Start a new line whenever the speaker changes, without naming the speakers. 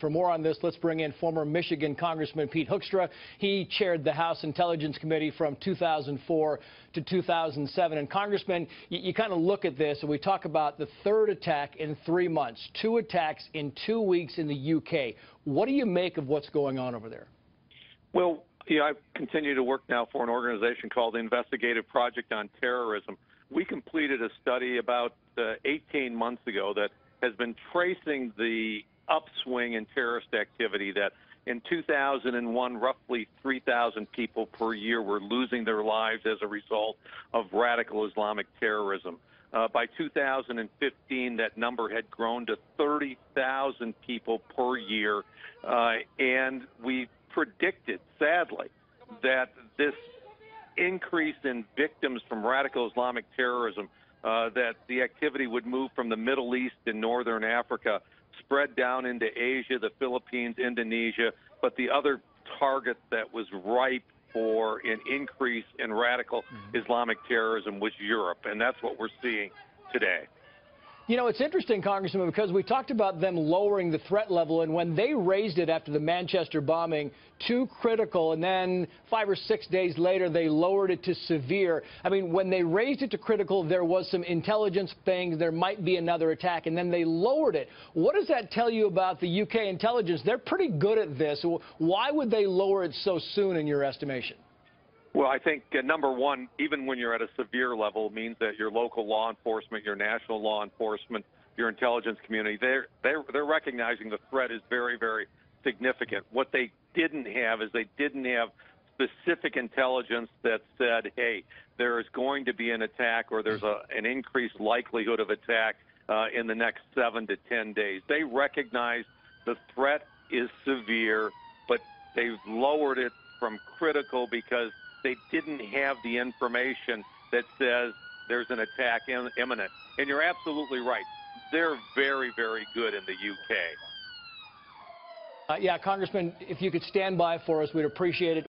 For more on this, let's bring in former Michigan Congressman Pete Hoekstra. He chaired the House Intelligence Committee from 2004 to 2007. And Congressman, you kind of look at this, and we talk about the third attack in 3 months, 2 attacks in 2 weeks in the UK. What do you make of what's going on over there?
Well, I continue to work now for an organization called the Investigative Project on Terrorism. We completed a study about 18 months ago that has been tracing the upswing in terrorist activity, that in 2001, roughly 3,000 people per year were losing their lives as a result of radical Islamic terrorism. By 2015, that number had grown to 30,000 people per year, and we predicted, sadly, that this increase in victims from radical Islamic terrorism, that the activity would move from the Middle East and northern Africa, spread down into Asia, the Philippines, Indonesia, but the other target that was ripe for an increase in radical Islamic terrorism was Europe, and that's what we're seeing today.
You know, it's interesting, Congressman, because we talked about them lowering the threat level, and when they raised it after the Manchester bombing to critical, and then 5 or 6 days later they lowered it to severe. I mean, when they raised it to critical, there was some intelligence saying there might be another attack, and then they lowered it. What does that tell you about the UK intelligence? They're pretty good at this. Why would they lower it so soon, in your estimation?
Well, I think, number one, even when you're at a severe level, it means that your local law enforcement, your national law enforcement, your intelligence community, they're recognizing the threat is very, very significant. What they didn't have is they didn't have specific intelligence that said, hey, there is going to be an attack, or there's an increased likelihood of attack in the next 7 to 10 days. They recognize the threat is severe, but they've lowered it from critical because they didn't have the information that says there's an attack imminent. And you're absolutely right. They're very, very good in the UK.
Yeah, Congressman, if you could stand by for us, we'd appreciate it.